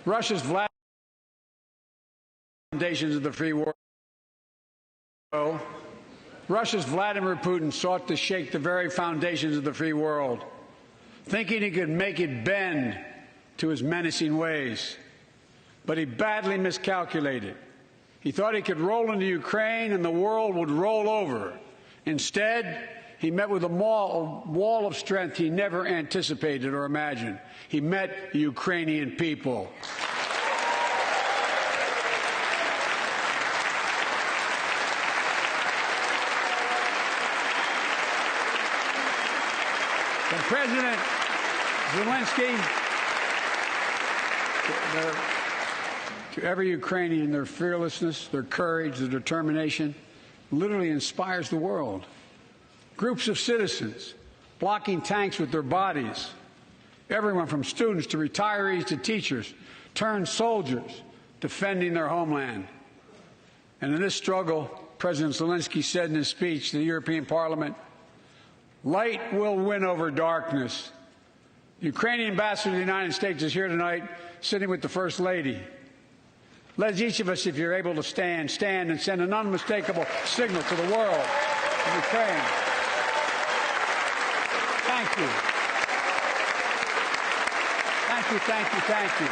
Russia's foundations of the free world. Russia's Vladimir Putin sought to shake the very foundations of the free world, thinking he could make it bend to his menacing ways. But he badly miscalculated. He thought he could roll into Ukraine and the world would roll over. Instead, he met with a wall of strength he never anticipated or imagined. He met the Ukrainian people. And President Zelensky, to every Ukrainian, their fearlessness, their courage, their determination literally inspires the world. Groups of citizens blocking tanks with their bodies, everyone from students to retirees to teachers, turned soldiers defending their homeland. And in this struggle, President Zelensky said in his speech to the European Parliament, "Light will win over darkness." The Ukrainian ambassador to the United States is here tonight, sitting with the First Lady. Let each of us, if you're able to stand and send an unmistakable signal to the world of Ukraine. Thank you. Thank you, thank you, thank you.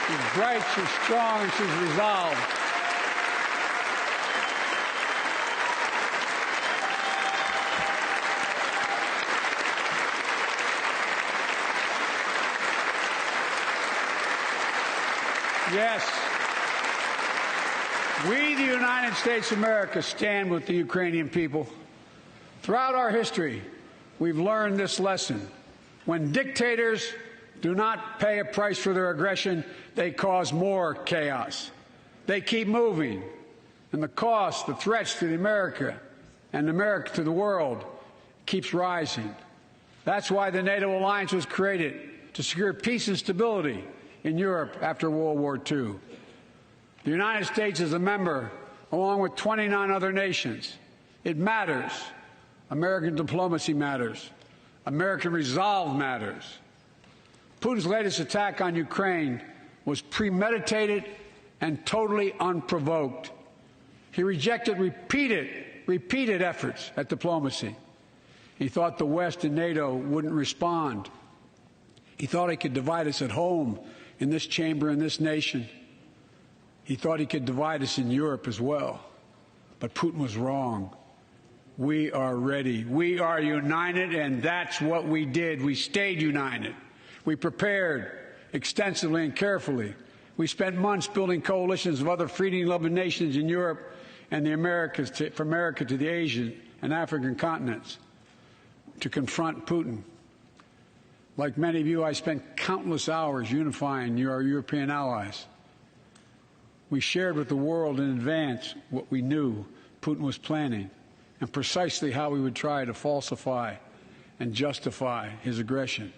She's bright, she's strong, and she's resolved. Yes, we, the United States of America, stand with the Ukrainian people. Throughout our history, we've learned this lesson. When dictators do not pay a price for their aggression, they cause more chaos. They keep moving, and the cost, the threats to America and America to the world keeps rising. That's why the NATO alliance was created, to secure peace and stability in Europe after World War II. The United States is a member, along with 29 other nations. It matters. American diplomacy matters. American resolve matters. Putin's latest attack on Ukraine was premeditated and totally unprovoked. He rejected repeated efforts at diplomacy. He thought the West and NATO wouldn't respond. He thought he could divide us at home, in this chamber, in this nation. He thought he could divide us in Europe as well. But Putin was wrong. We are ready. We are united, and that's what we did. We stayed united. We prepared extensively and carefully. We spent months building coalitions of other freedom-loving nations in Europe and the Americas, from America to the Asian and African continents, to confront Putin. Like many of you, I spent countless hours unifying our European allies. We shared with the world in advance what we knew Putin was planning and precisely how we would try to falsify and justify his aggression.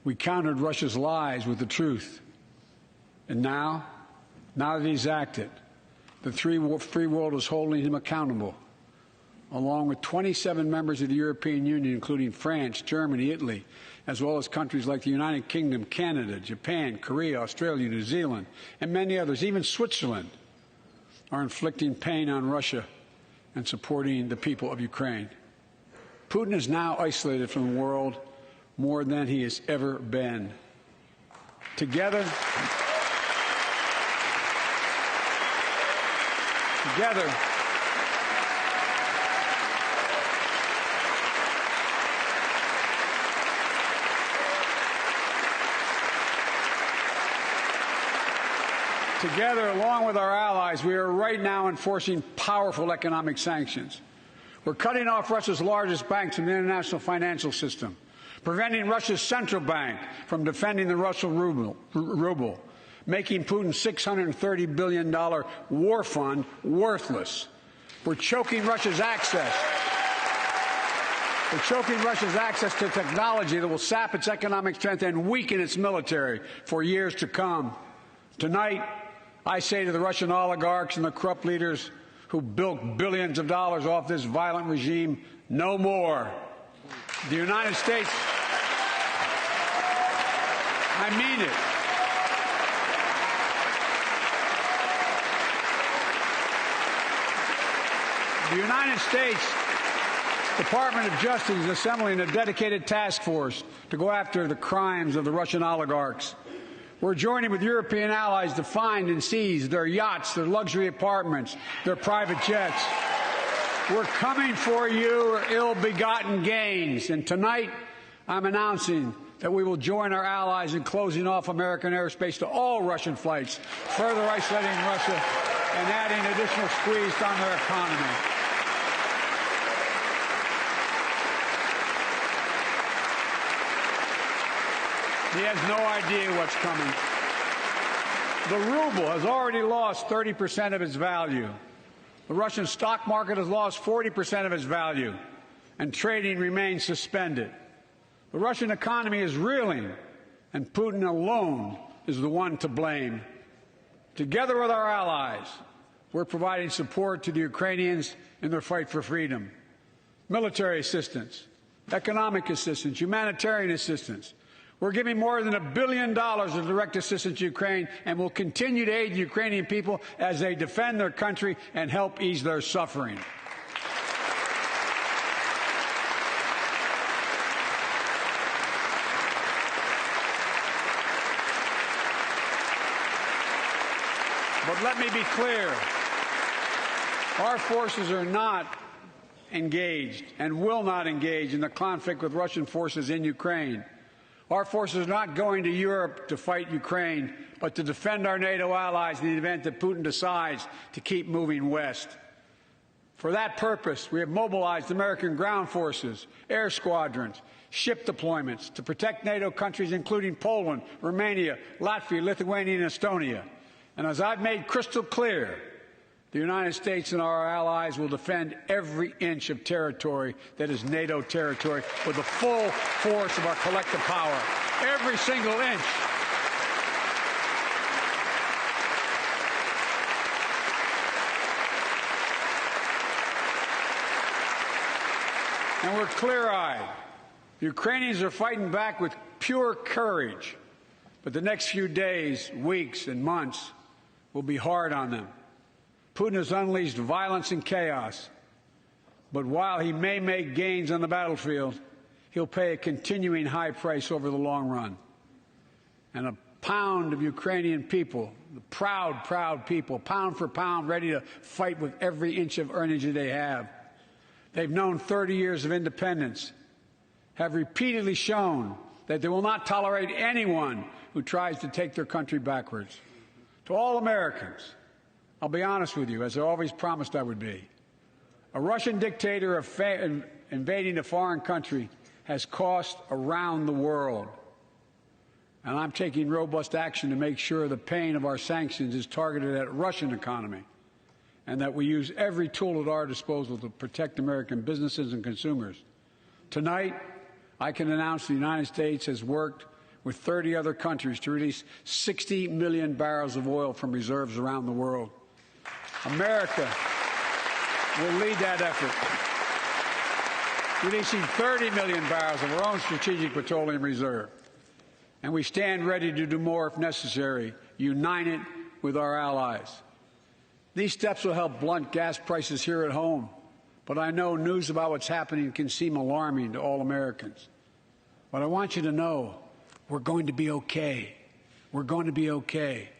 We countered Russia's lies with the truth. And now that he's acted, the free world is holding him accountable, along with 27 members of the European Union, including France, Germany, Italy, as well as countries like the United Kingdom, Canada, Japan, Korea, Australia, New Zealand, and many others. Even Switzerland are inflicting pain on Russia and supporting the people of Ukraine. Putin is now isolated from the world more than he has ever been. Together, along with our allies, we are right now enforcing powerful economic sanctions. We're cutting off Russia's largest banks from the international financial system, preventing Russia's central bank from defending the Russian ruble, making Putin's $630 billion war fund worthless. We're choking Russia's access. To technology that will sap its economic strength and weaken its military for years to come. Tonight, I say to the Russian oligarchs and the corrupt leaders who bilked billions of dollars off this violent regime, no more. The United States, I mean it. The United States Department of Justice is assembling a dedicated task force to go after the crimes of the Russian oligarchs. We're joining with European allies to find and seize their yachts, their luxury apartments, their private jets. We're coming for your ill-begotten gains. And tonight, I'm announcing that we will join our allies in closing off American airspace to all Russian flights, further isolating Russia and adding additional squeeze on their economy. He has no idea what's coming. The ruble has already lost 30% of its value. The Russian stock market has lost 40% of its value, and trading remains suspended. The Russian economy is reeling, and Putin alone is the one to blame. Together with our allies, we're providing support to the Ukrainians in their fight for freedom. Military assistance, economic assistance, humanitarian assistance. We're giving more than $1 billion of direct assistance to Ukraine, and will continue to aid the Ukrainian people as they defend their country and help ease their suffering. But let me be clear. Our forces are not engaged and will not engage in the conflict with Russian forces in Ukraine. Our forces are not going to Europe to fight Ukraine, but to defend our NATO allies in the event that Putin decides to keep moving west. For that purpose, we have mobilized American ground forces, air squadrons, ship deployments to protect NATO countries, including Poland, Romania, Latvia, Lithuania, and Estonia. And as I've made crystal clear, the United States and our allies will defend every inch of territory that is NATO territory with the full force of our collective power. Every single inch. And we're clear-eyed. The Ukrainians are fighting back with pure courage. But the next few days, weeks, and months will be hard on them. Putin has unleashed violence and chaos, but while he may make gains on the battlefield, he'll pay a continuing high price over the long run. And a pound of Ukrainian people, the proud, proud people, pound for pound, ready to fight with every inch of energy they have. They've known 30 years of independence, have repeatedly shown that they will not tolerate anyone who tries to take their country backwards. To all Americans, I'll be honest with you, as I always promised I would be. A Russian dictator invading a foreign country has cost around the world. And I'm taking robust action to make sure the pain of our sanctions is targeted at the Russian economy, and that we use every tool at our disposal to protect American businesses and consumers. Tonight, I can announce the United States has worked with 30 other countries to release 60 million barrels of oil from reserves around the world. America will lead that effort, releasing 30 million barrels of our own strategic petroleum reserve. And we stand ready to do more if necessary, united with our allies. These steps will help blunt gas prices here at home, but I know news about what's happening can seem alarming to all Americans. But I want you to know we're going to be okay. We're going to be okay.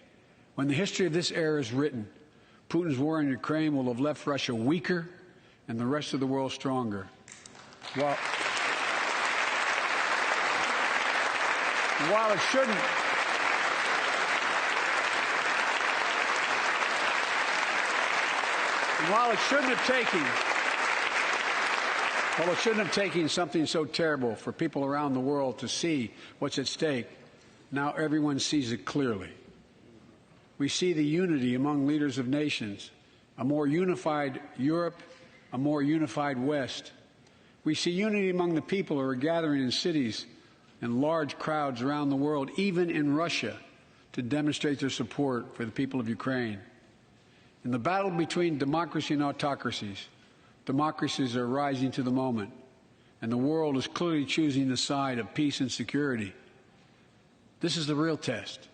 When the history of this era is written, Putin's war in Ukraine will have left Russia weaker and the rest of the world stronger. While it shouldn't have taken something so terrible for people around the world to see what's at stake, now everyone sees it clearly. We see the unity among leaders of nations, a more unified Europe, a more unified West. We see unity among the people who are gathering in cities and large crowds around the world, even in Russia, to demonstrate their support for the people of Ukraine. In the battle between democracy and autocracies, democracies are rising to the moment, and the world is clearly choosing the side of peace and security. This is the real test,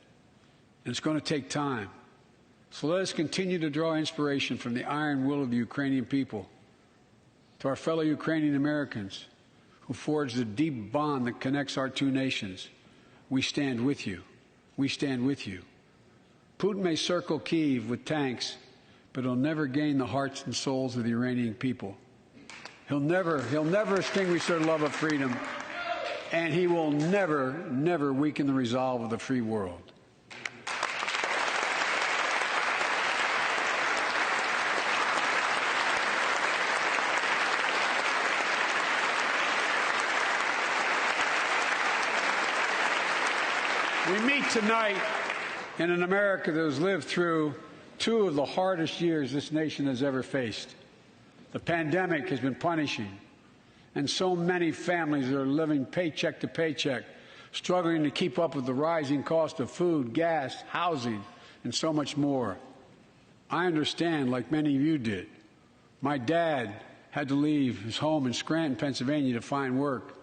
and it's going to take time. So let us continue to draw inspiration from the iron will of the Ukrainian people. To our fellow Ukrainian Americans who forged the deep bond that connects our two nations, we stand with you. We stand with you. Putin may circle Kyiv with tanks, but he'll never gain the hearts and souls of the Iranian people. He'll never extinguish their love of freedom, and he will never weaken the resolve of the free world. We meet tonight in an America that has lived through two of the hardest years this nation has ever faced. The pandemic has been punishing, and so many families are living paycheck to paycheck, struggling to keep up with the rising cost of food, gas, housing, and so much more. I understand, like many of you did. My dad had to leave his home in Scranton, Pennsylvania to find work.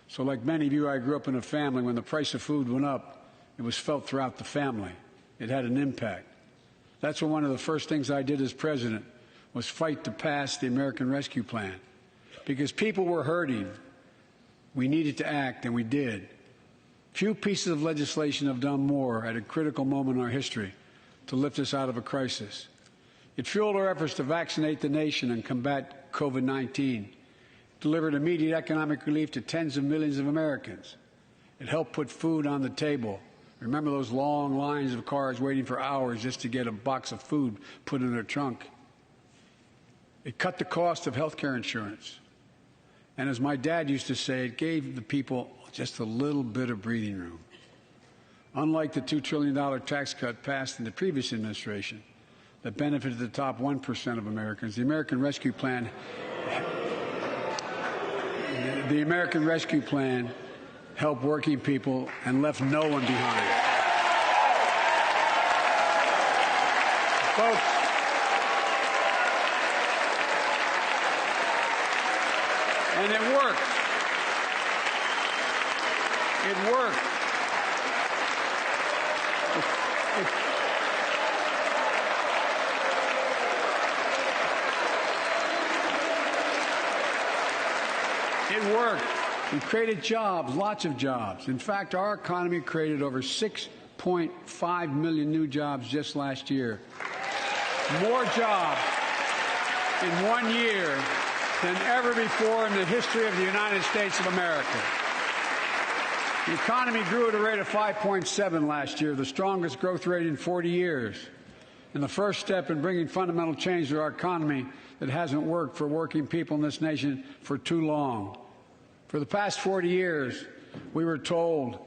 So like many of you, I grew up in a family when the price of food went up, it was felt throughout the family. It had an impact. That's when one of the first things I did as president was fight to pass the American Rescue Plan. Because people were hurting, we needed to act, and we did. Few pieces of legislation have done more at a critical moment in our history to lift us out of a crisis. It fueled our efforts to vaccinate the nation and combat COVID-19, delivered immediate economic relief to tens of millions of Americans. It helped put food on the table. Remember those long lines of cars waiting for hours just to get a box of food put in their trunk. It cut the cost of health care insurance. And as my dad used to say, it gave the people just a little bit of breathing room. Unlike the $2 trillion tax cut passed in the previous administration that benefited the top 1% of Americans, the American Rescue Plan helped working people and left no one behind. Folks, and it worked. It worked. It worked. We created jobs, lots of jobs. In fact, our economy created over 6.5 million new jobs just last year. More jobs in 1 year than ever before in the history of the United States of America. The economy grew at a rate of 5.7 last year, the strongest growth rate in 40 years. And the first step in bringing fundamental change to our economy that hasn't worked for working people in this nation for too long. For the past 40 years, we were told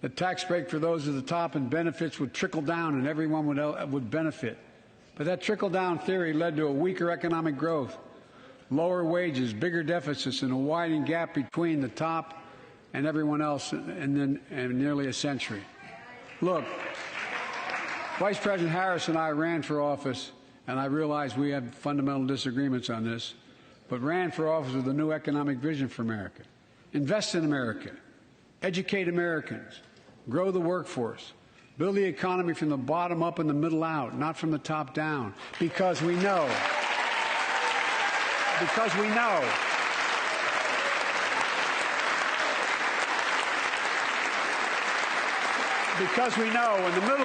that tax break for those at the top and benefits would trickle down and everyone would benefit. But that trickle-down theory led to a weaker economic growth, lower wages, bigger deficits, and a widening gap between the top and everyone else in nearly a century. Look, Vice President Harris and I ran for office, and I realize we have fundamental disagreements on this, but ran for office with a new economic vision for America. Invest in America, educate Americans, grow the workforce, build the economy from the bottom up and the middle out, not from the top down, because we know when the middle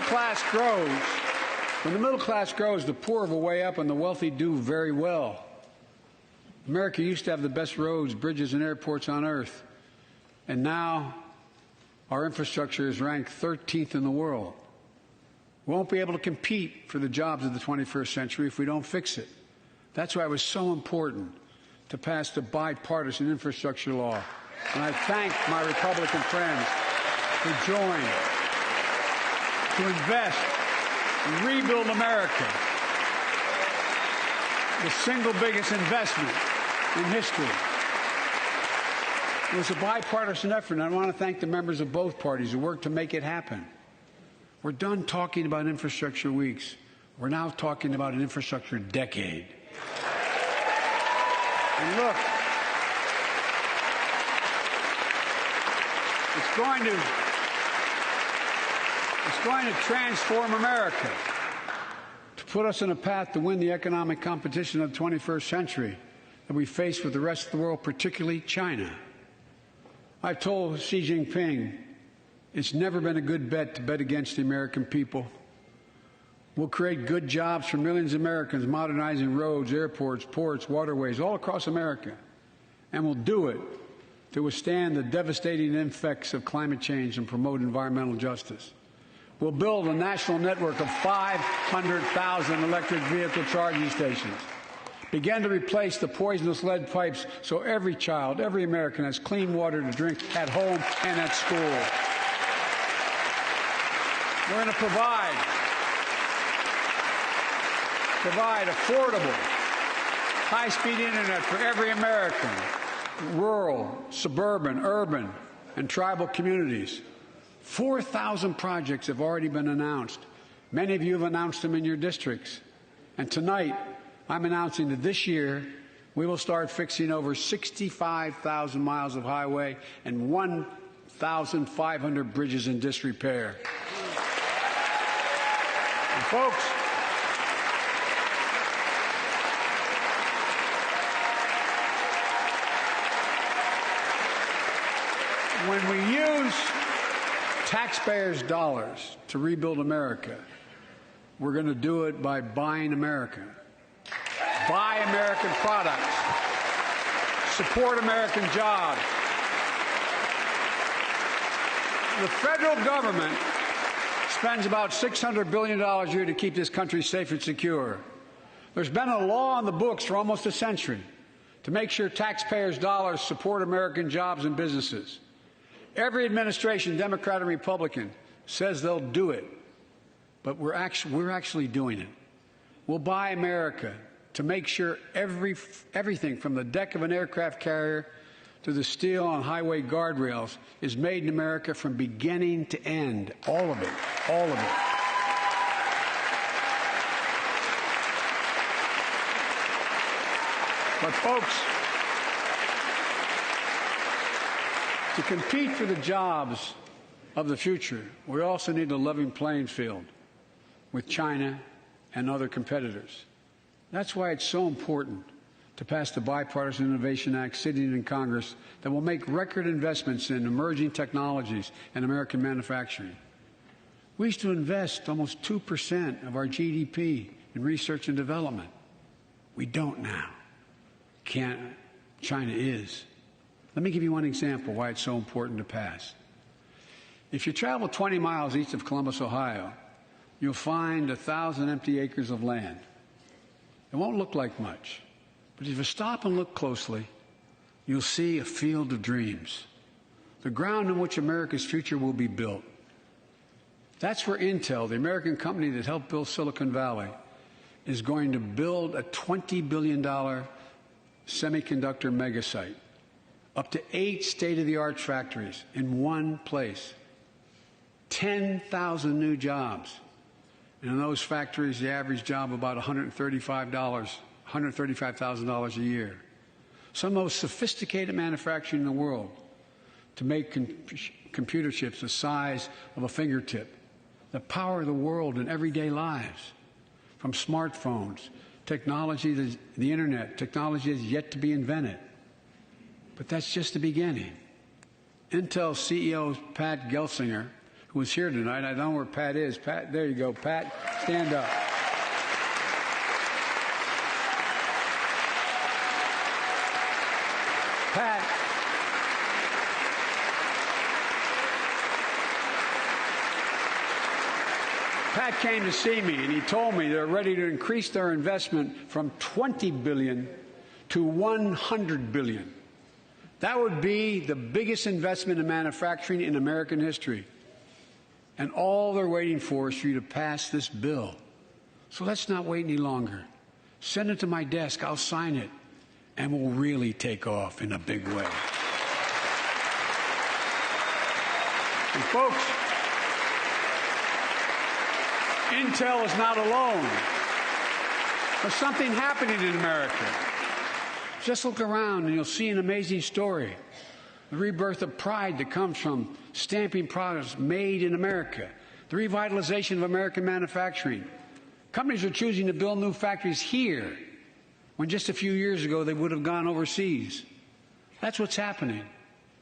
class grows, the poor will way up and the wealthy do very well. America used to have the best roads, bridges, and airports on earth, and now our infrastructure is ranked 13th in the world. We won't be able to compete for the jobs of the 21st century if we don't fix it. That's why it was so important to pass the bipartisan infrastructure law. And I thank my Republican friends who joined to invest and rebuild America, the single biggest investment in history. It was a bipartisan effort, and I want to thank the members of both parties who worked to make it happen. We're done talking about infrastructure weeks. We're now talking about an infrastructure decade. And look, it's going to transform America, to put us on a path to win the economic competition of the 21st century that we face with the rest of the world, particularly China. I've told Xi Jinping it's never been a good bet to bet against the American people. We'll create good jobs for millions of Americans, modernizing roads, airports, ports, waterways, all across America. And we'll do it to withstand the devastating effects of climate change and promote environmental justice. We'll build a national network of 500,000 electric vehicle charging stations. Begin to replace the poisonous lead pipes so every child, every American has clean water to drink at home and at school. We're going to provide affordable, high-speed internet for every American, rural, suburban, urban, and tribal communities. 4,000 projects have already been announced. Many of you have announced them in your districts. And tonight, I'm announcing that this year, we will start fixing over 65,000 miles of highway and 1,500 bridges in disrepair. And folks, when we use taxpayers' dollars to rebuild America, we're going to do it by buying America. Buy American products. Support American jobs. The federal government spends about $600 billion a year to keep this country safe and secure. There's been a law on the books for almost a century to make sure taxpayers' dollars support American jobs and businesses. Every administration, Democrat and Republican, says they'll do it, but we're actually doing it. We'll buy America to make sure everything from the deck of an aircraft carrier to the steel on highway guardrails is made in America from beginning to end. All of it. All of it. But folks, to compete for the jobs of the future, we also need a level playing field with China and other competitors. That's why it's so important to pass the Bipartisan Innovation Act sitting in Congress that will make record investments in emerging technologies and American manufacturing. We used to invest almost 2% of our GDP in research and development. We don't now. China is. Let me give you one example why it's so important to pass. If you travel 20 miles east of Columbus, Ohio, you'll find 1,000 empty acres of land. It won't look like much, but if you stop and look closely, you'll see a field of dreams, the ground on which America's future will be built. That's where Intel, the American company that helped build Silicon Valley, is going to build a $20 billion semiconductor megasite. Up to 8 state-of-the-art factories in one place. 10,000 new jobs. And in those factories, the average job about $135,000 a year. Some of the most sophisticated manufacturing in the world to make computer chips the size of a fingertip that power the world in everyday lives. From smartphones, technology, the internet, technology is yet to be invented. But that's just the beginning. Intel CEO Pat Gelsinger, who is here tonight, I don't know where Pat is. Pat, there you go. Pat, stand up. Pat came to see me, and he told me they're ready to increase their investment from $20 billion to $100 billion. That would be the biggest investment in manufacturing in American history. And all they're waiting for is for you to pass this bill. So let's not wait any longer. Send it to my desk. I'll sign it. And we'll really take off in a big way. And folks, Intel is not alone. There's something happening in America. Just look around and you'll see an amazing story. The rebirth of pride that comes from stamping products made in America. The revitalization of American manufacturing. Companies are choosing to build new factories here when just a few years ago they would have gone overseas. That's what's happening.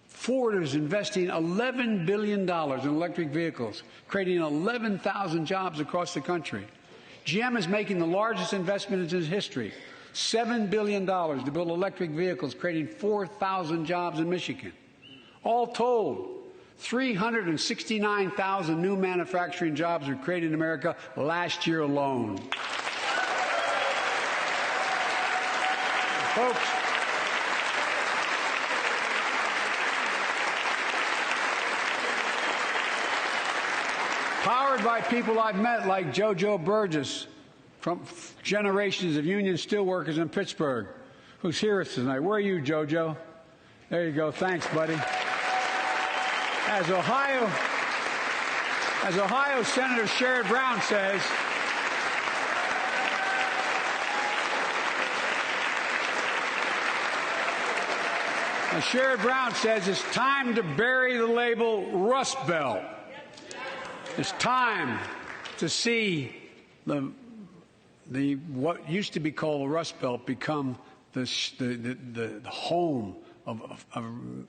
Ford is investing $11 billion in electric vehicles, creating 11,000 jobs across the country. GM is making the largest investment in its history, $7 billion to build electric vehicles, creating 4,000 jobs in Michigan. All told, 369,000 new manufacturing jobs were created in America last year alone. Folks, powered by people I've met like JoJo Burgess from generations of union steelworkers in Pittsburgh, who's here tonight. Where are you, JoJo? There you go. Thanks, buddy. As Ohio Senator Sherrod Brown says, it's time to bury the label Rust Belt. It's time to see what used to be called the Rust Belt become the home of a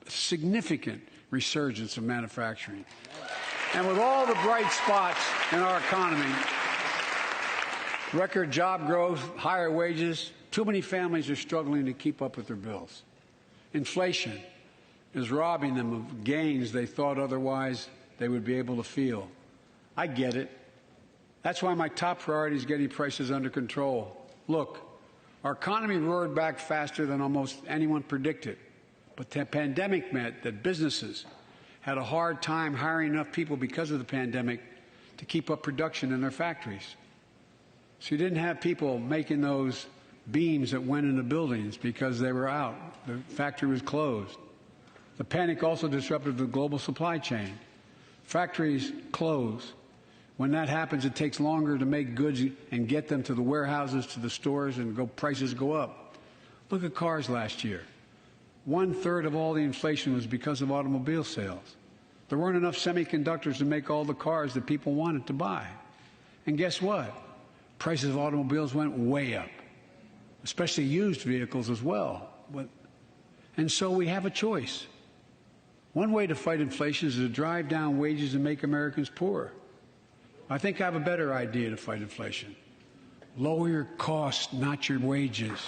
significant resurgence of manufacturing. And with all the bright spots in our economy, record job growth, higher wages, too many families are struggling to keep up with their bills. Inflation is robbing them of gains they thought otherwise they would be able to feel. I get it. That's why my top priority is getting prices under control. Look, our economy roared back faster than almost anyone predicted. But the pandemic meant that businesses had a hard time hiring enough people because of the pandemic to keep up production in their factories. So you didn't have people making those beams that went into buildings because they were out. The factory was closed. The panic also disrupted the global supply chain. Factories close. When that happens, it takes longer to make goods and get them to the warehouses, to the stores, and prices go up. Look at cars last year. 1/3 of all the inflation was because of automobile sales. There weren't enough semiconductors to make all the cars that people wanted to buy. And guess what? Prices of automobiles went way up, especially used vehicles as well. And so we have a choice. One way to fight inflation is to drive down wages and make Americans poorer. I think I have a better idea to fight inflation. Lower your costs, not your wages.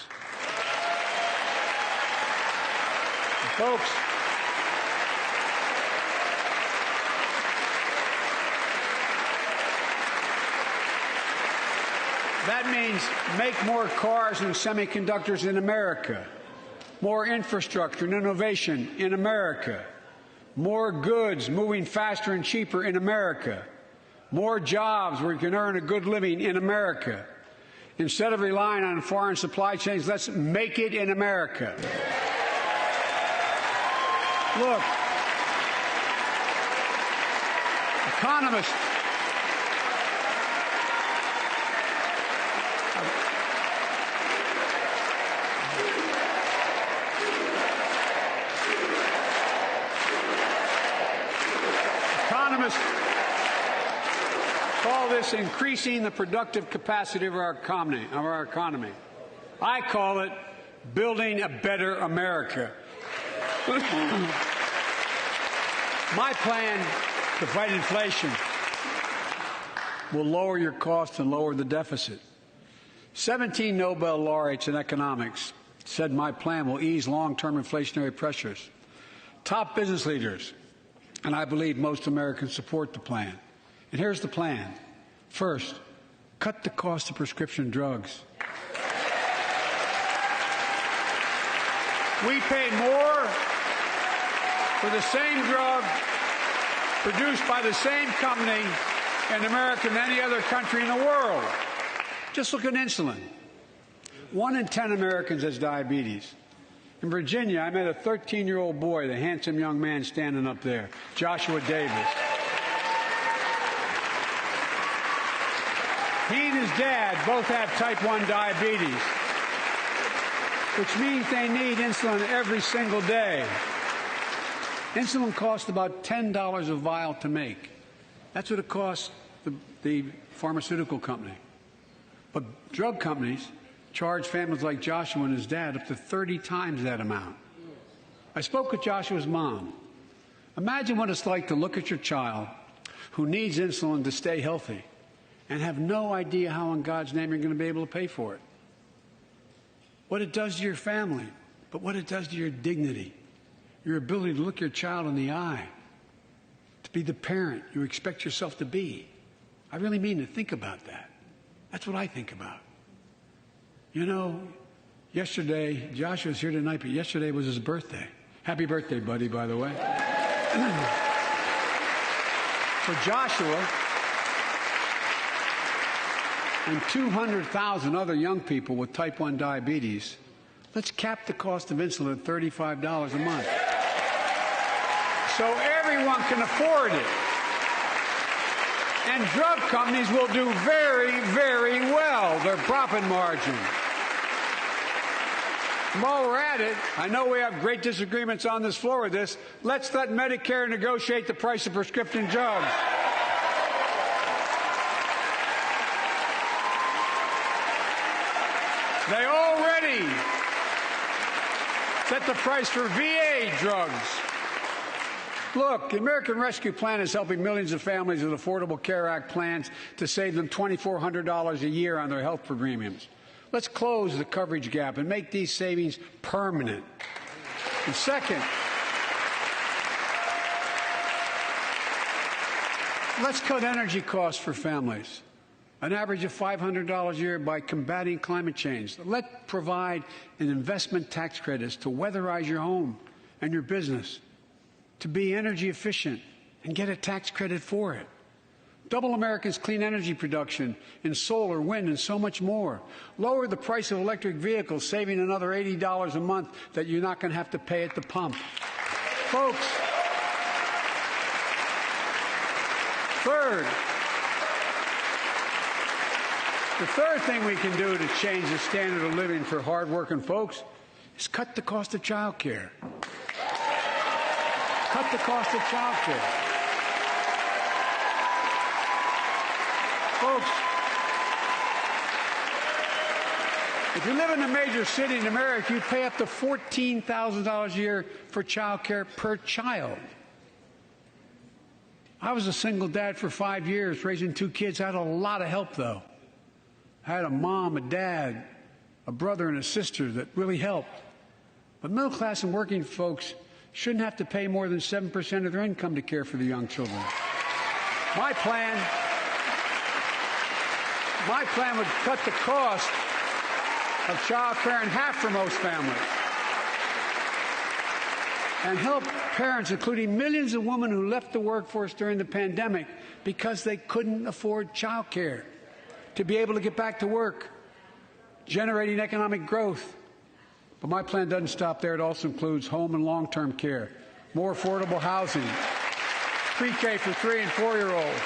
Folks, that means make more cars and semiconductors in America, more infrastructure and innovation in America, more goods moving faster and cheaper in America, more jobs where you can earn a good living in America. Instead of relying on foreign supply chains, let's make it in America. Look, economists call this increasing the productive capacity of our economy. I call it building a better America. My plan to fight inflation will lower your costs and lower the deficit. 17 Nobel laureates in economics said my plan will ease long-term inflationary pressures. Top business leaders, and I believe most Americans, support the plan. And here's the plan. First, cut the cost of prescription drugs. We pay more for the same drug produced by the same company in America than any other country in the world. Just look at insulin. 1 in 10 Americans has diabetes. In Virginia, I met a 13-year-old boy, the handsome young man standing up there, Joshua Davis. dad both have type 1 diabetes, which means they need insulin every single day. Insulin costs about $10 a vial to make. That's what it costs the pharmaceutical company. But drug companies charge families like Joshua and his dad up to 30 times that amount. I spoke with Joshua's mom. Imagine what it's like to look at your child who needs insulin to stay healthy and have no idea how in God's name you're going to be able to pay for it. What it does to your family, but what it does to your dignity, your ability to look your child in the eye, to be the parent you expect yourself to be. I really mean to think about that. That's what I think about. You know, yesterday, Joshua's here tonight, but yesterday was his birthday. Happy birthday, buddy, by the way. For Joshua and 200,000 other young people with type 1 diabetes, let's cap the cost of insulin at $35 a month so everyone can afford it. And drug companies will do very, very well, their profit margin. While we're at it, I know we have great disagreements on this floor with this. Let's let Medicare negotiate the price of prescription drugs. They already set the price for VA drugs. Look, the American Rescue Plan is helping millions of families with Affordable Care Act plans to save them $2,400 a year on their health premiums. Let's close the coverage gap and make these savings permanent. And second, let's cut energy costs for families, an average of $500 a year by combating climate change. Let's provide an investment tax credits to weatherize your home and your business, to be energy efficient and get a tax credit for it. Double America's clean energy production in solar, wind, and so much more. Lower the price of electric vehicles, saving another $80 a month that you're not going to have to pay at the pump. Folks, the third thing we can do to change the standard of living for hardworking folks is cut the cost of child care. Cut the cost of child care. Folks, if you live in a major city in America, you pay up to $14,000 a year for child care per child. I was a single dad for 5 years, raising 2 kids. I had a lot of help, though. I had a mom, a dad, a brother, and a sister that really helped. But middle class and working folks shouldn't have to pay more than 7% of their income to care for the young children. My plan would cut the cost of child care in half for most families and help parents, including millions of women who left the workforce during the pandemic because they couldn't afford child care, to be able to get back to work, generating economic growth. But my plan doesn't stop there. It also includes home and long-term care, more affordable housing, pre-K for 3- and 4-year-olds.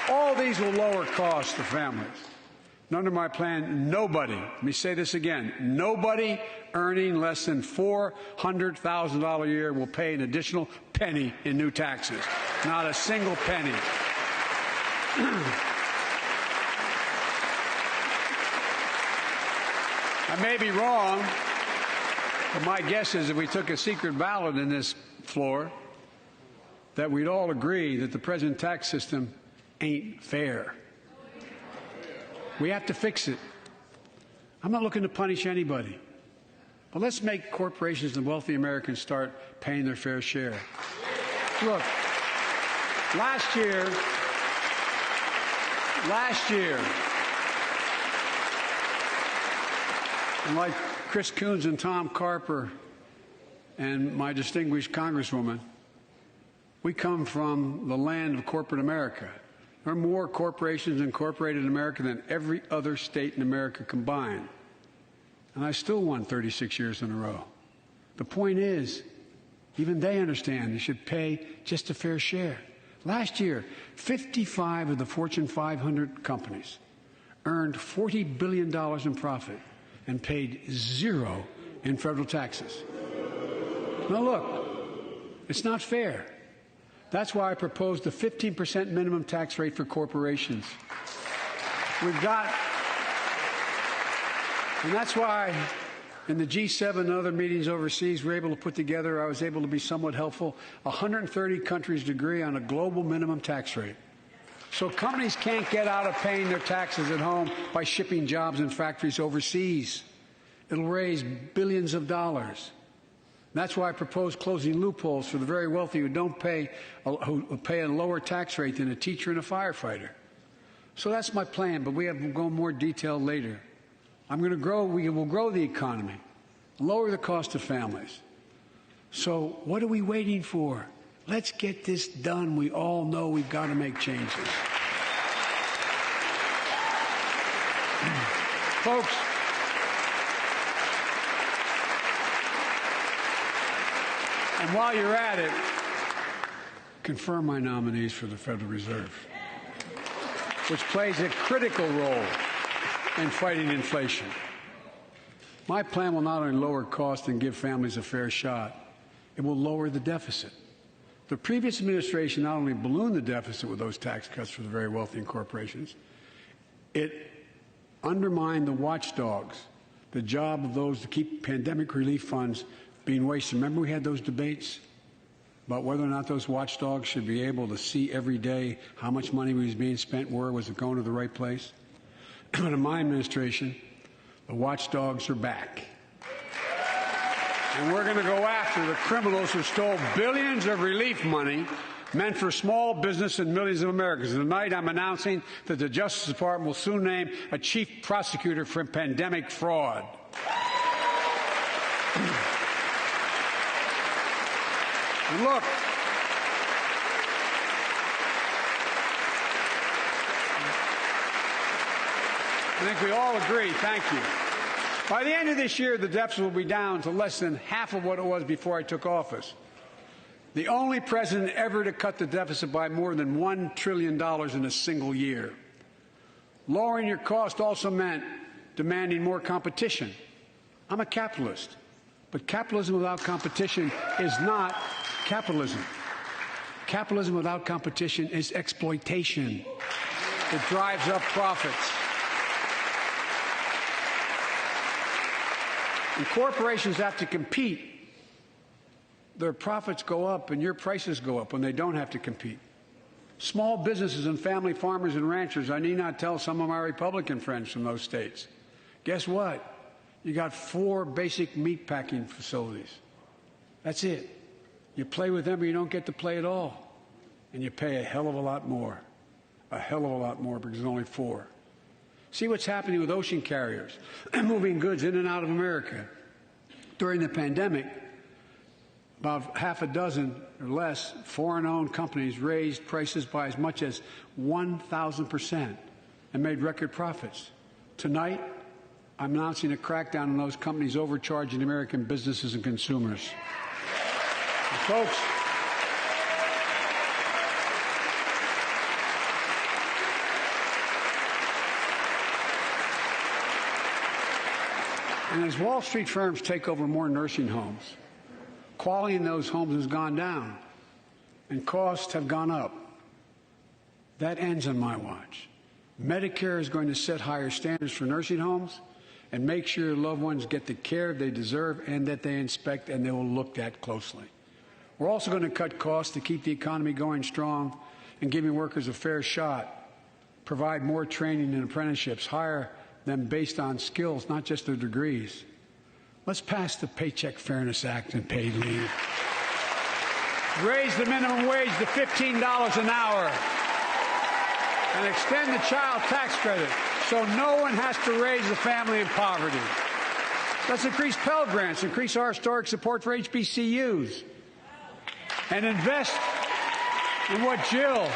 All these will lower costs to families. And under my plan, nobody, let me say this again, nobody earning less than $400,000 a year will pay an additional penny in new taxes. Not a single penny. I may be wrong, but my guess is if we took a secret ballot in this floor, that we'd all agree that the present tax system ain't fair. We have to fix it. I'm not looking to punish anybody, but let's make corporations and wealthy Americans start paying their fair share. Look, last year, and like Chris Coons and Tom Carper and my distinguished Congresswoman, we come from the land of corporate America. There are more corporations incorporated in America than every other state in America combined. And I still won 36 years in a row. The point is, even they understand they should pay just a fair share. Last year, 55 of the Fortune 500 companies earned $40 billion in profit and paid zero in federal taxes. Now look, it's not fair. That's why I proposed a 15% minimum tax rate for corporations. And that's why in the G7 and other meetings overseas, we're able to put together, I was able to be somewhat helpful, 130 countries to agree on a global minimum tax rate. So companies can't get out of paying their taxes at home by shipping jobs and factories overseas. It'll raise billions of dollars. That's why I propose closing loopholes for the very wealthy who pay a lower tax rate than a teacher and a firefighter. So that's my plan, but we'll go in more detail later. We will grow the economy, lower the cost of families. So what are we waiting for? Let's get this done. We all know we've got to make changes. Folks, and while you're at it, confirm my nominees for the Federal Reserve, which plays a critical role in fighting inflation. My plan will not only lower costs and give families a fair shot, it will lower the deficit. The previous administration not only ballooned the deficit with those tax cuts for the very wealthy and corporations, it undermined the watchdogs, the job of those to keep pandemic relief funds being wasted. Remember we had those debates about whether or not those watchdogs should be able to see every day how much money was being spent, where was it going to the right place? But in my administration, the watchdogs are back. And we're going to go after the criminals who stole billions of relief money meant for small business and millions of Americans. And tonight I'm announcing that the Justice Department will soon name a chief prosecutor for pandemic fraud. And look, I think we all agree, thank you. By the end of this year, the deficit will be down to less than half of what it was before I took office. The only president ever to cut the deficit by more than $1 trillion in a single year. Lowering your cost also meant demanding more competition. I'm a capitalist, but capitalism without competition is not capitalism. Capitalism without competition is exploitation. It drives up profits. And corporations have to compete. Their profits go up and your prices go up when they don't have to compete. Small businesses and family farmers and ranchers, I need not tell some of my Republican friends from those states. Guess what? You got 4 basic meat packing facilities. That's it. You play with them or you don't get to play at all. And you pay a hell of a lot more. A hell of a lot more because there's only 4. See what's happening with ocean carriers moving goods in and out of America. During the pandemic, about half a dozen or less foreign-owned companies raised prices by as much as 1,000% and made record profits. Tonight, I'm announcing a crackdown on those companies overcharging American businesses and consumers. And folks, and as Wall Street firms take over more nursing homes, quality in those homes has gone down and costs have gone up. That ends on my watch. Medicare is going to set higher standards for nursing homes and make sure your loved ones get the care they deserve and that they inspect and they will look at closely. We're also going to cut costs to keep the economy going strong and giving workers a fair shot, provide more training and apprenticeships, hire them based on skills, not just their degrees. Let's pass the Paycheck Fairness Act and paid leave. Raise the minimum wage to $15 an hour and extend the child tax credit so no one has to raise a family in poverty. Let's increase Pell Grants, increase our historic support for HBCUs, and invest in what Jill,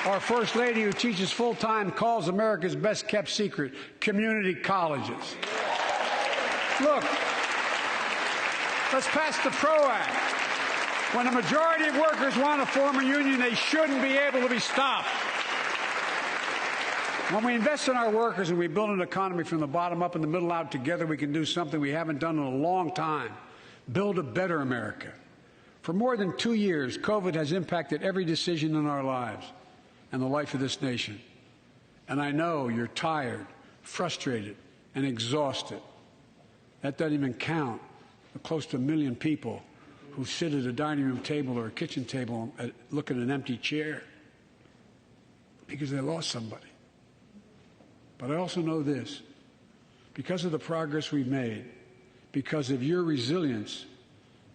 our First Lady who teaches full-time, calls America's best-kept secret, community colleges. Look, let's pass the PRO Act. When a majority of workers want to form a union, they shouldn't be able to be stopped. When we invest in our workers and we build an economy from the bottom up and the middle out together, we can do something we haven't done in a long time: build a better America. For more than 2 years, COVID has impacted every decision in our lives and the life of this nation. And I know you're tired, frustrated, and exhausted. That doesn't even count the close to 1 million people who sit at a dining room table or a kitchen table and look at an empty chair because they lost somebody. But I also know this: because of the progress we've made, because of your resilience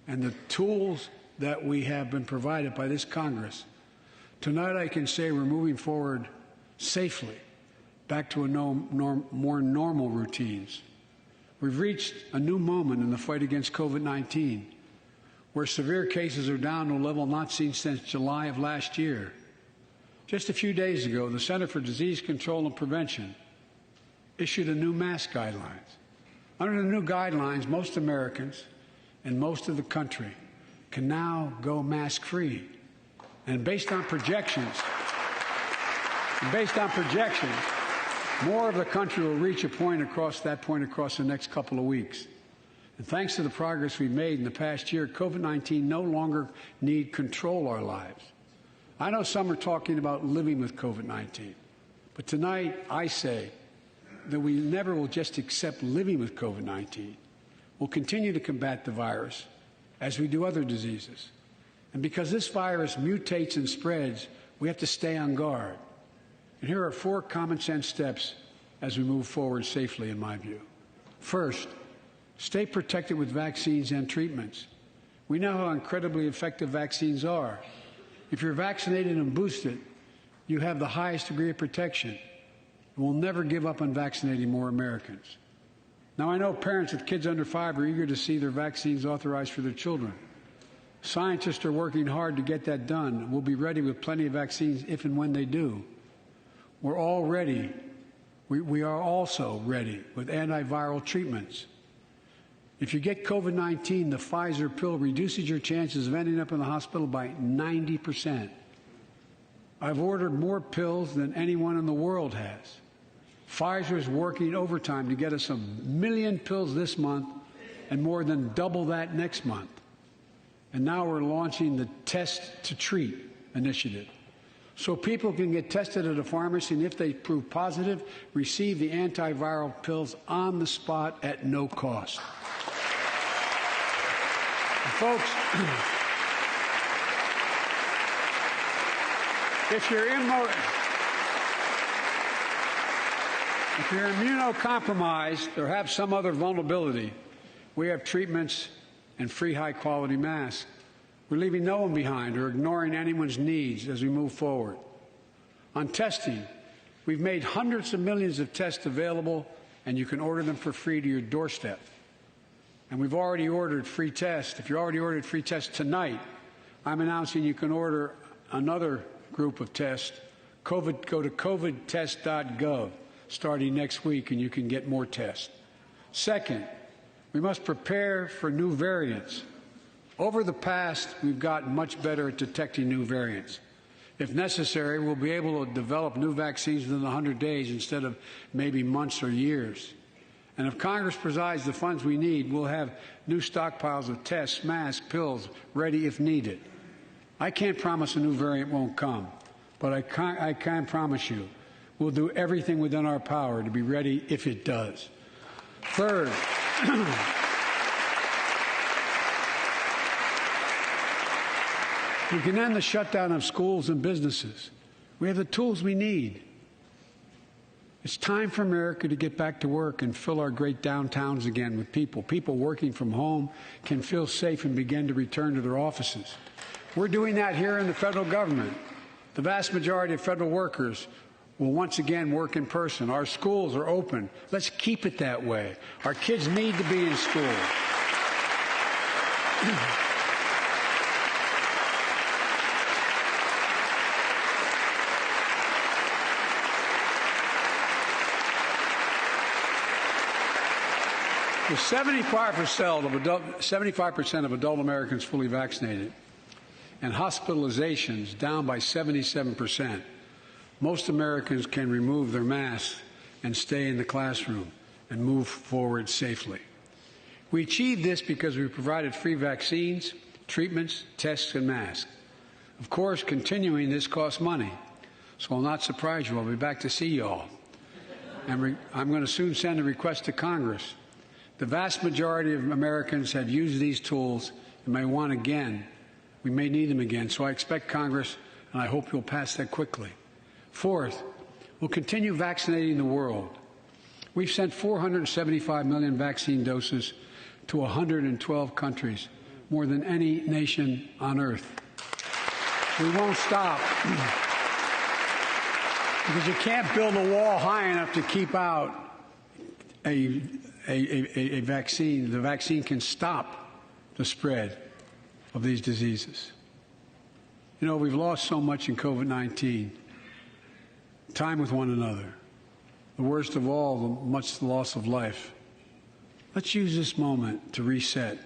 and the tools that we have been provided by this Congress, tonight I can say we're moving forward safely back to more normal routines. We've reached a new moment in the fight against COVID-19, where severe cases are down to a level not seen since July of last year. Just a few days ago, the Center for Disease Control and Prevention issued a new mask guidelines. Under the new guidelines, most Americans and most of the country can now go mask-free. And based on projections, more of the country will reach a point across the next couple of weeks. And thanks to the progress we've made in the past year, COVID-19 no longer need control our lives. I know some are talking about living with COVID-19, but tonight I say that we never will just accept living with COVID-19. We'll continue to combat the virus as we do other diseases. And because this virus mutates and spreads, we have to stay on guard. And here are 4 common sense steps as we move forward safely, in my view. First, stay protected with vaccines and treatments. We know how incredibly effective vaccines are. If you're vaccinated and boosted, you have the highest degree of protection. We'll never give up on vaccinating more Americans. Now, I know parents with kids under 5 are eager to see their vaccines authorized for their children. Scientists are working hard to get that done. We'll be ready with plenty of vaccines if and when they do. We're all ready. We are also ready with antiviral treatments. If you get COVID-19, the Pfizer pill reduces your chances of ending up in the hospital by 90%. I've ordered more pills than anyone in the world has. Pfizer is working overtime to get us 1 million pills this month and more than double that next month. And now we're launching the Test to Treat initiative, so people can get tested at a pharmacy, and if they prove positive, receive the antiviral pills on the spot at no cost. And folks, if you're immunocompromised or have some other vulnerability, we have treatments and free high-quality masks. We're leaving no one behind or ignoring anyone's needs as we move forward. On testing, we've made hundreds of millions of tests available, and you can order them for free to your doorstep. And we've already ordered free tests. If you already ordered free tests tonight, I'm announcing you can order another group of tests. Go to covidtest.gov starting next week, and you can get more tests. Second, we must prepare for new variants. Over the past, we've gotten much better at detecting new variants. If necessary, we'll be able to develop new vaccines within 100 days instead of maybe months or years. And if Congress provides the funds we need, we'll have new stockpiles of tests, masks, pills ready if needed. I can't promise a new variant won't come, but I can promise you we'll do everything within our power to be ready if it does. Third, we can end the shutdown of schools and businesses. We have the tools we need. It's time for America to get back to work and fill our great downtowns again with people. People working from home can feel safe and begin to return to their offices. We're doing that here in the federal government. The vast majority of federal workers will once again work in person. Our schools are open. Let's keep it that way. Our kids need to be in school. With 75% of adult Americans fully vaccinated and hospitalizations down by 77%, most Americans can remove their masks and stay in the classroom and move forward safely. We achieved this because we provided free vaccines, treatments, tests, and masks. Of course, continuing this costs money, so I'll not surprise you. I'll be back to see you all. And I'm going to soon send a request to Congress. The vast majority of Americans have used these tools and may want again. We may need them again, so I expect Congress, and I hope you'll pass that quickly. Fourth, we'll continue vaccinating the world. We've sent 475 million vaccine doses to 112 countries, more than any nation on earth. We won't stop, because you can't build a wall high enough to keep out a vaccine. The vaccine can stop the spread of these diseases. You know, we've lost so much in COVID-19. Time with one another. The worst of all, much the loss of life. Let's use this moment to reset.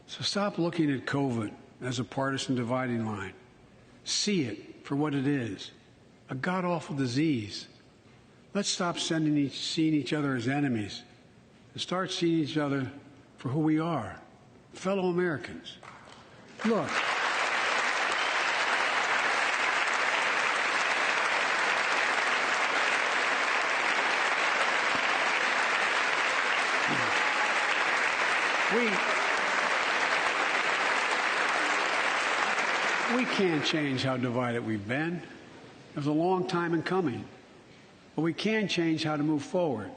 So stop looking at COVID as a partisan dividing line. See it for what it is, a god-awful disease. Let's stop seeing each other as enemies and start seeing each other for who we are, fellow Americans. Look. We can't change how divided we've been. It was a long time in coming. But we can change how to move forward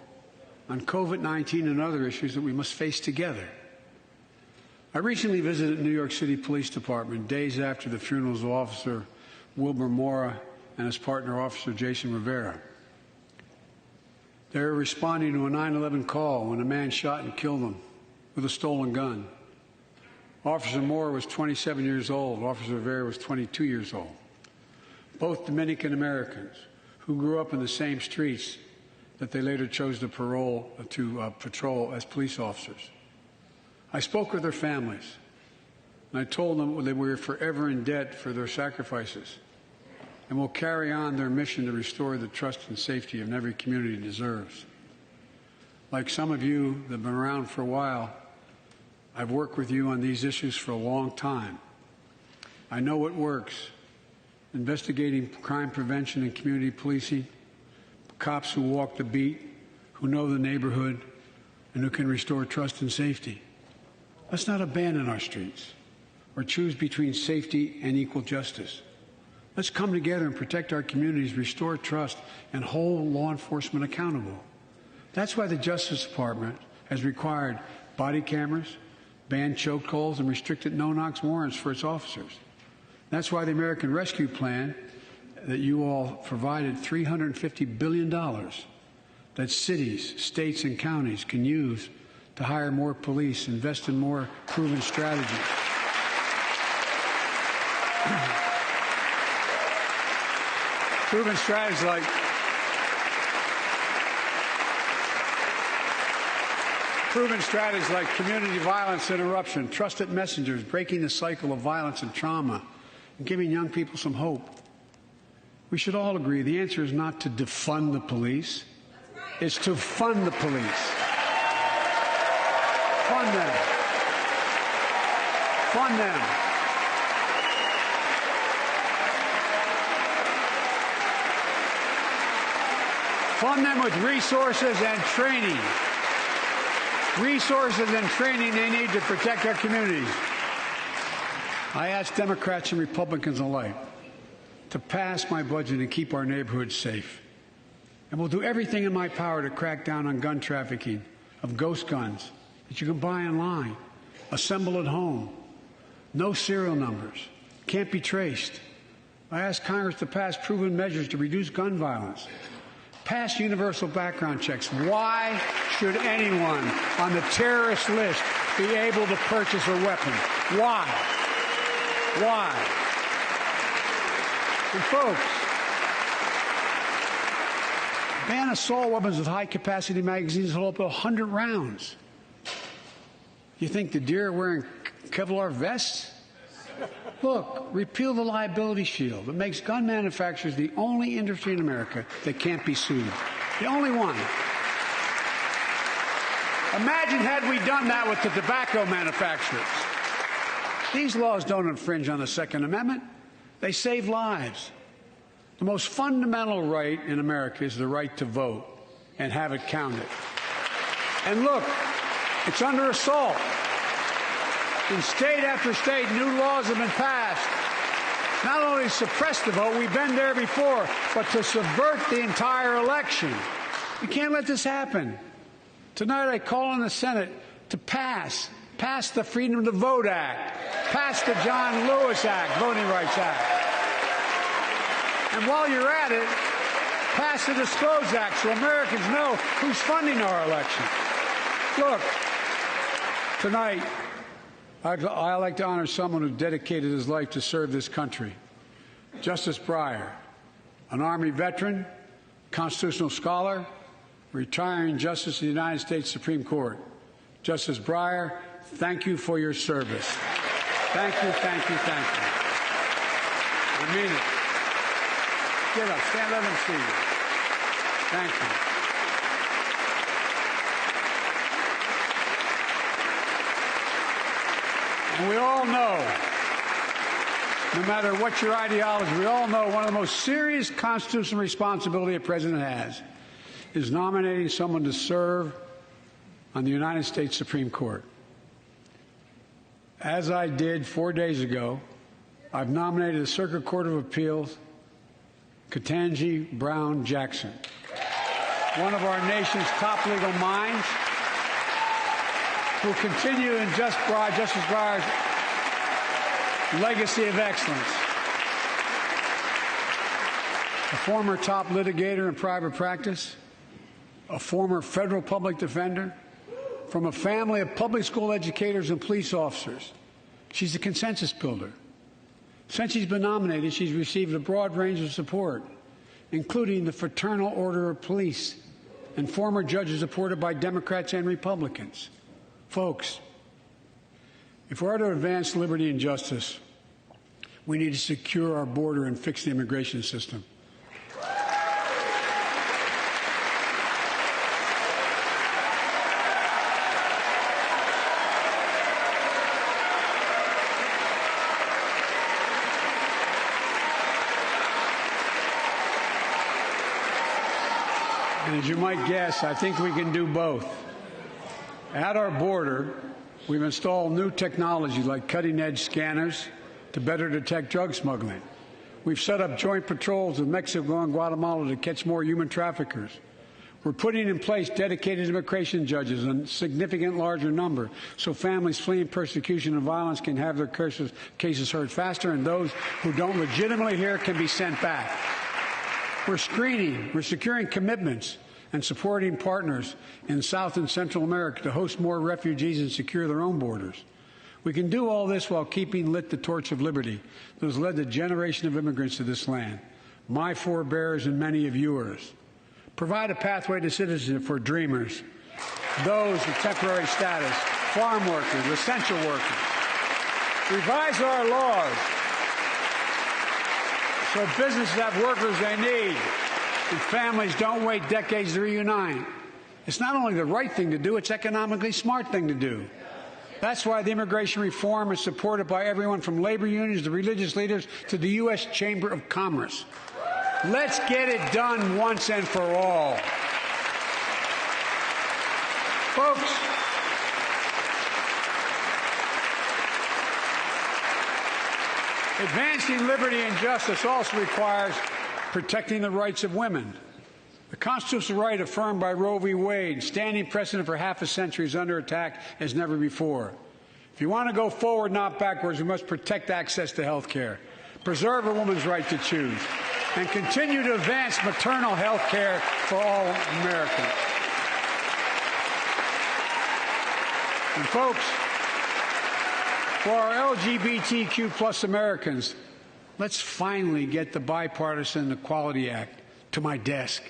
on COVID-19 and other issues that we must face together. I recently visited New York City Police Department days after the funerals of Officer Wilbur Mora and his partner, Officer Jason Rivera. They were responding to a 9/11 call when a man shot and killed them with a stolen gun. Officer Moore was 27 years old. Officer Rivera was 22 years old. Both Dominican Americans who grew up in the same streets that they later chose to patrol as police officers. I spoke with their families, and I told them that we were forever in debt for their sacrifices and will carry on their mission to restore the trust and safety of every community deserves. Like some of you that have been around for a while, I've worked with you on these issues for a long time. I know what works. Investigating crime prevention and community policing, cops who walk the beat, who know the neighborhood, and who can restore trust and safety. Let's not abandon our streets or choose between safety and equal justice. Let's come together and protect our communities, restore trust, and hold law enforcement accountable. That's why the Justice Department has required body cameras, banned chokeholds, and restricted no-knock warrants for its officers. That's why the American Rescue Plan that you all provided $350 billion that cities, states, and counties can use to hire more police, invest in more proven strategies. Proven strategies like community violence interruption, trusted messengers, breaking the cycle of violence and trauma, and giving young people some hope. We should all agree the answer is not to defund the police. It's to fund the police. Fund them. Fund them. Fund them with resources and training. Resources and training they need to protect our communities. I ask Democrats and Republicans alike to pass my budget and keep our neighborhoods safe. And we'll do everything in my power to crack down on gun trafficking, of ghost guns that you can buy online, assemble at home, no serial numbers, can't be traced. I ask Congress to pass proven measures to reduce gun violence. Pass universal background checks. Why should anyone on the terrorist list be able to purchase a weapon? Why? Why? And folks, ban assault weapons with high-capacity magazines that hold up to 100 rounds. You think the deer are wearing Kevlar vests? Look, repeal the liability shield. It makes gun manufacturers the only industry in America that can't be sued. The only one. Imagine had we done that with the tobacco manufacturers. These laws don't infringe on the Second Amendment. They save lives. The most fundamental right in America is the right to vote and have it counted. And look, it's under assault. In state after state, new laws have been passed. Not only to suppress the vote, we've been there before, but to subvert the entire election. We can't let this happen. Tonight I call on the Senate to pass the Freedom to Vote Act, pass the John Lewis Act, Voting Rights Act. And while you're at it, pass the Disclose Act so Americans know who's funding our election. Look, tonight, I'd like to honor someone who dedicated his life to serve this country. Justice Breyer, an Army veteran, constitutional scholar, retiring Justice of the United States Supreme Court. Justice Breyer, thank you for your service. Thank you, thank you, thank you. I mean it. Get up, stand up and see you. Thank you. And we all know, no matter what your ideology, we all know one of the most serious constitutional responsibilities a president has is nominating someone to serve on the United States Supreme Court. As I did 4 days ago, I've nominated the Circuit Court of Appeals, Ketanji Brown Jackson, one of our nation's top legal minds, who will continue in Justice Breyer's legacy of excellence. A former top litigator in private practice, a former federal public defender, from a family of public school educators and police officers. She's a consensus builder. Since she's been nominated, she's received a broad range of support, including the Fraternal Order of Police and former judges supported by Democrats and Republicans. Folks, if we're to advance liberty and justice, we need to secure our border and fix the immigration system. And as you might guess, I think we can do both. At our border, we've installed new technology like cutting-edge scanners to better detect drug smuggling. We've set up joint patrols with Mexico and Guatemala to catch more human traffickers. We're putting in place dedicated immigration judges in a significant larger number so families fleeing persecution and violence can have their cases heard faster, and those who don't legitimately hear can be sent back. We're screening, we're securing commitments and supporting partners in South and Central America to host more refugees and secure their own borders. We can do all this while keeping lit the torch of liberty that has led a generation of immigrants to this land, my forebears and many of yours. Provide a pathway to citizenship for dreamers, those with temporary status, farm workers, essential workers. Revise our laws so businesses have workers they need and families don't wait decades to reunite. It's not only the right thing to do, it's economically smart thing to do. That's why the immigration reform is supported by everyone from labor unions to religious leaders to the U.S. Chamber of Commerce. Let's get it done once and for all. Folks, advancing liberty and justice also requires protecting the rights of women. The constitutional right affirmed by Roe v. Wade, standing precedent for half a century, is under attack as never before. If you want to go forward, not backwards, we must protect access to health care, preserve a woman's right to choose, and continue to advance maternal health care for all Americans. And folks, for our LGBTQ plus Americans, let's finally get the Bipartisan Equality Act to my desk.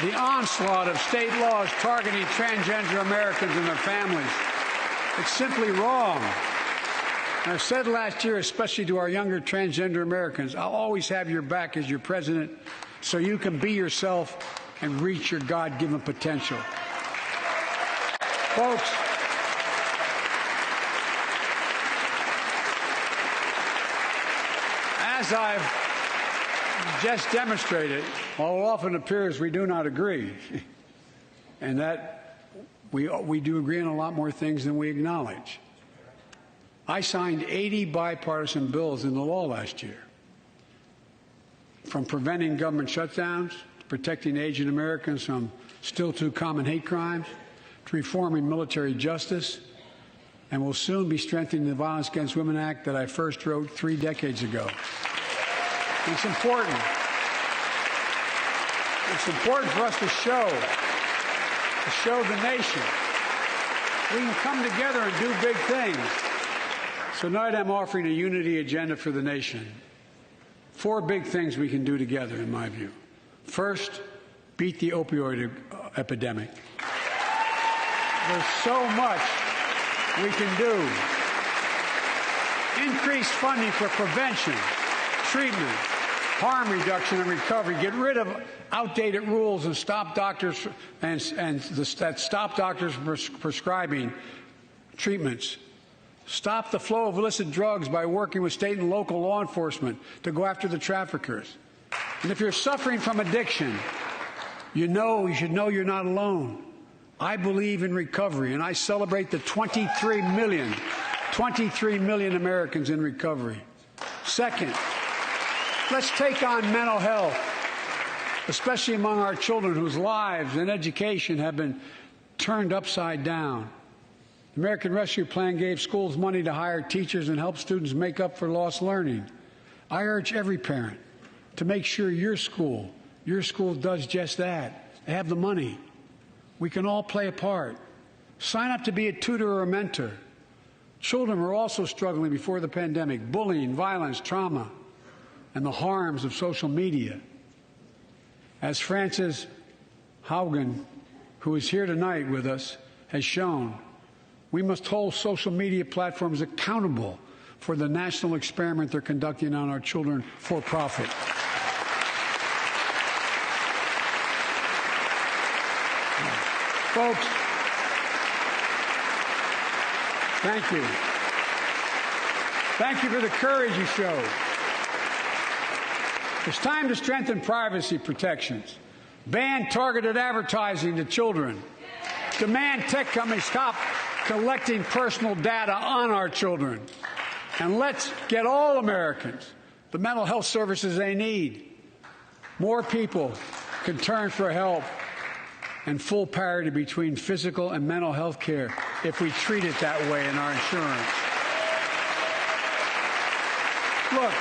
The onslaught of state laws targeting transgender Americans and their families, it's simply wrong. And I said last year, especially to our younger transgender Americans, I'll always have your back as your president so you can be yourself and reach your God-given potential. Folks, as I've just demonstrated, while it often appears we do not agree, and that we do agree on a lot more things than we acknowledge. I signed 80 bipartisan bills into law last year, from preventing government shutdowns, to protecting aging Americans from still too common hate crimes, to reforming military justice, and will soon be strengthening the Violence Against Women Act that I first wrote 3 decades ago. And it's important. It's important for us to show the nation we can come together and do big things. So tonight I'm offering a unity agenda for the nation. 4 big things we can do together, in my view. First, beat the opioid epidemic. There's so much we can do. Increase funding for prevention, treatment, harm reduction, and recovery. Get rid of outdated rules and stop doctors stop doctors prescribing treatments. Stop the flow of illicit drugs by working with state and local law enforcement to go after the traffickers. And if you're suffering from addiction, you should know you're not alone. I believe in recovery, and I celebrate the 23 million Americans in recovery. Second, let's take on mental health, especially among our children whose lives and education have been turned upside down. The American Rescue Plan gave schools money to hire teachers and help students make up for lost learning. I urge every parent to make sure your school does just that. They have the money. We can all play a part. Sign up to be a tutor or a mentor. Children were also struggling before the pandemic: bullying, violence, trauma, and the harms of social media. As Frances Haugen, who is here tonight with us, has shown, we must hold social media platforms accountable for the national experiment they're conducting on our children for profit. Folks, thank you. Thank you for the courage you showed. It's time to strengthen privacy protections, ban targeted advertising to children, demand tech companies stop collecting personal data on our children, and let's get all Americans the mental health services they need. More people can turn for help and full parity between physical and mental health care if we treat it that way in our insurance. Look,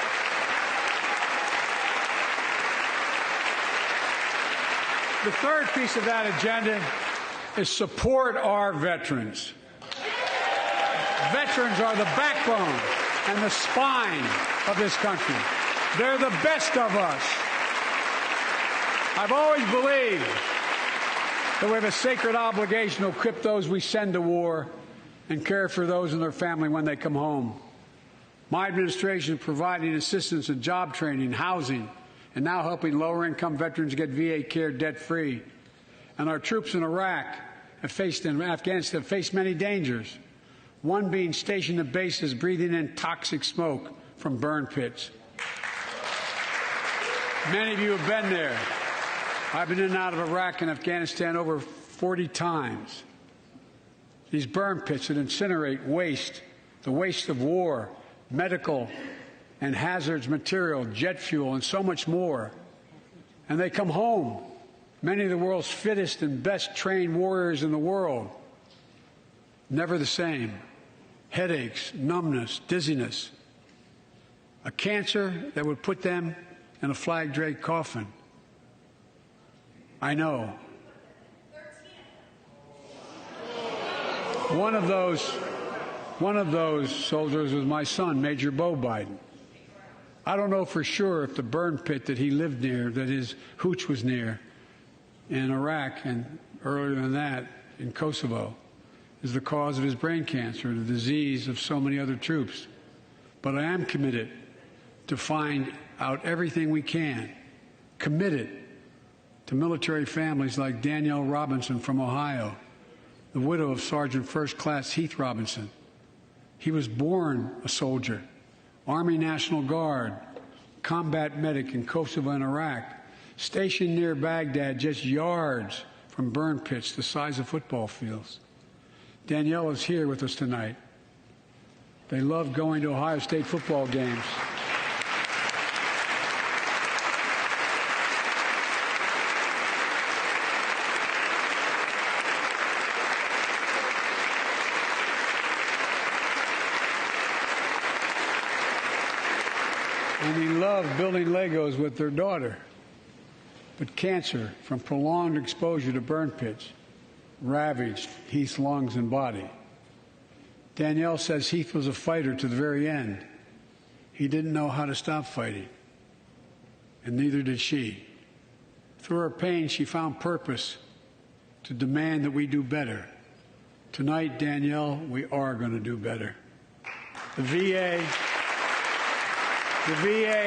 the third piece of that agenda is support our veterans. Veterans are the backbone and the spine of this country. They're the best of us. I've always believed that we have a sacred obligation to equip those we send to war and care for those in their family when they come home. My administration is providing assistance in job training, housing, and now helping lower-income veterans get VA care debt-free. And our troops in Iraq and Afghanistan have faced many dangers, one being stationed at bases breathing in toxic smoke from burn pits. Many of you have been there. I've been in and out of Iraq and Afghanistan over 40 times. These burn pits that incinerate waste, the waste of war, medical and hazardous material, jet fuel, and so much more. And they come home, many of the world's fittest and best trained warriors in the world. Never the same. Headaches, numbness, dizziness. A cancer that would put them in a flag-draped coffin. I know. One of those soldiers was my son, Major Bo Biden. I don't know for sure if the burn pit that he lived near, that his hooch was near in Iraq and earlier than that in Kosovo, is the cause of his brain cancer, the disease of so many other troops. but I am committed to find out everything we can, committed to military families like Danielle Robinson from Ohio, the widow of Sergeant First Class Heath Robinson. He was born a soldier, Army National Guard, combat medic in Kosovo and Iraq, stationed near Baghdad, just yards from burn pits the size of football fields. Danielle is here with us tonight. They love going to Ohio State football games. And they love building Legos with their daughter. But cancer from prolonged exposure to burn pits ravaged Heath's lungs and body. Danielle says Heath was a fighter to the very end. He didn't know how to stop fighting, and neither did she. Through her pain, she found purpose to demand that we do better. Tonight, Danielle, we are going to do better. The VA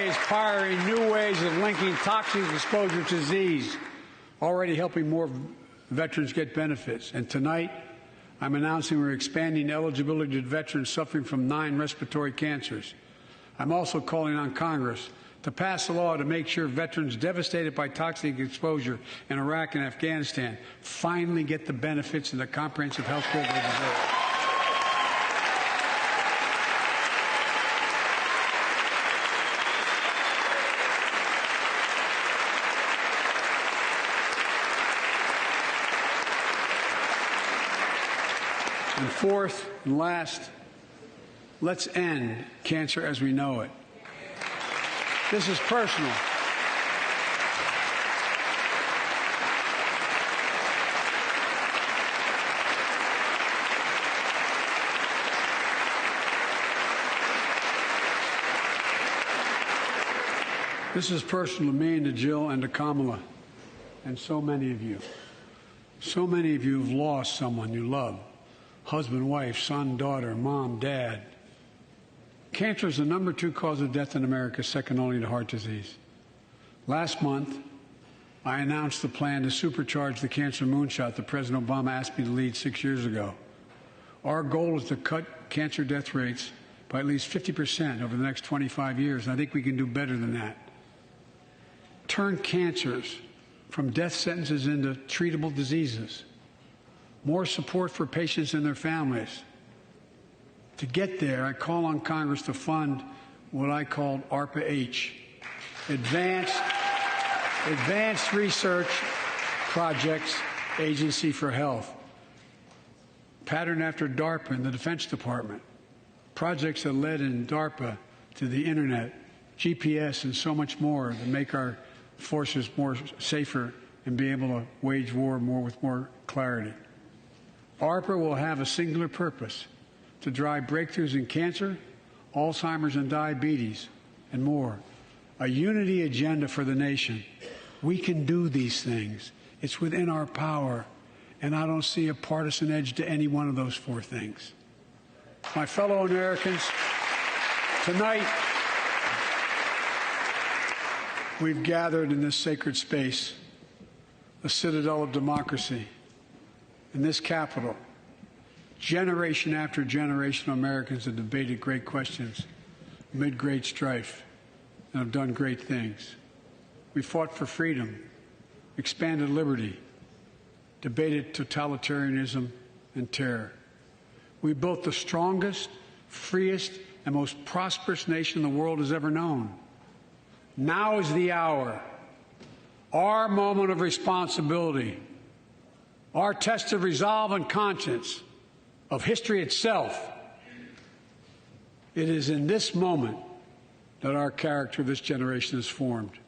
is pioneering new ways of linking toxic exposure to disease, already helping more veterans get benefits. And tonight, I'm announcing we're expanding eligibility to veterans suffering from 9 respiratory cancers. I'm also calling on Congress to pass a law to make sure veterans devastated by toxic exposure in Iraq and Afghanistan finally get the benefits and the comprehensive health care they deserve. And fourth and last, let's end cancer as we know it. This is personal. This is personal to me and to Jill and to Kamala and so many of you. So many of you have lost someone you love. Husband, wife, son, daughter, mom, dad. Cancer is the #2 cause of death in America, second only to heart disease. Last month, I announced the plan to supercharge the cancer moonshot that President Obama asked me to lead 6 years ago. Our goal is to cut cancer death rates by at least 50% over the next 25 years, and I think we can do better than that. Turn cancers from death sentences into treatable diseases. More support for patients and their families. To get there, I call on Congress to fund what I call ARPA-H, Advanced Research Projects Agency for Health, patterned after DARPA in the Defense Department, projects that led in DARPA to the Internet, GPS, and so much more to make our forces more safer and be able to wage war with more clarity. ARPA will have a singular purpose: to drive breakthroughs in cancer, Alzheimer's and diabetes, and more. A unity agenda for the nation. We can do these things. It's within our power, and I don't see a partisan edge to any one of those 4 things. My fellow Americans, tonight we've gathered in this sacred space, the citadel of democracy, in this Capitol. Generation after generation of Americans have debated great questions amid great strife and have done great things. We fought for freedom, expanded liberty, debated totalitarianism and terror. We built the strongest, freest, and most prosperous nation the world has ever known. Now is the hour, our moment of responsibility, our test of resolve and conscience, of history itself. It is in this moment that our character of this generation is formed.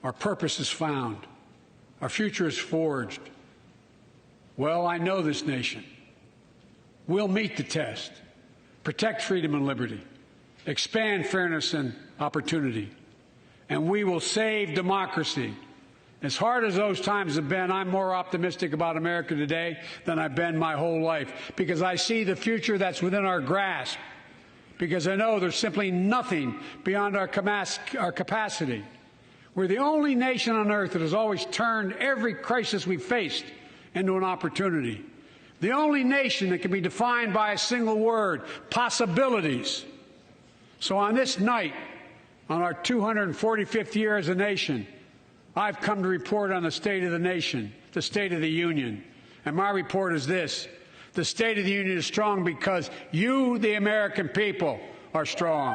Our purpose is found. Our future is forged. Well, I know this nation. We'll meet the test, protect freedom and liberty, expand fairness and opportunity, and we will save democracy. As hard as those times have been, I'm more optimistic about America today than I've been my whole life, because I see the future that's within our grasp. because I know there's simply nothing beyond our capacity. We're the only nation on earth that has always turned every crisis we've faced into an opportunity. The only nation that can be defined by a single word: possibilities. So on this night, on our 245th year as a nation, I've come to report on the state of the nation, the State of the Union. And my report is this: the State of the Union is strong because you, the American people, are strong.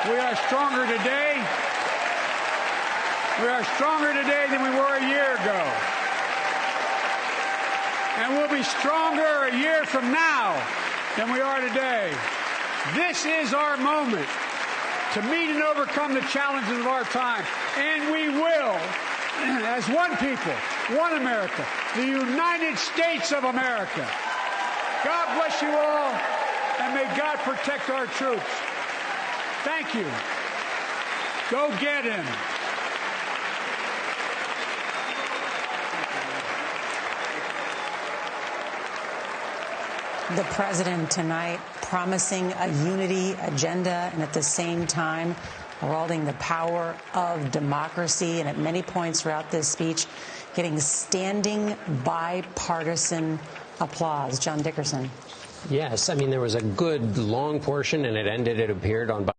We are stronger today. We are stronger today than we were a year ago. And we'll be stronger a year from now than we are today. This is our moment to meet and overcome the challenges of our time. And we will, as one people, one America, the United States of America. God bless you all, and may God protect our troops. Thank you. Go get him. The president tonight promising a unity agenda and at the same time heralding the power of democracy, and at many points throughout this speech getting standing bipartisan applause. John Dickerson. Yes, I mean, there was a good long portion and it ended, it appeared, on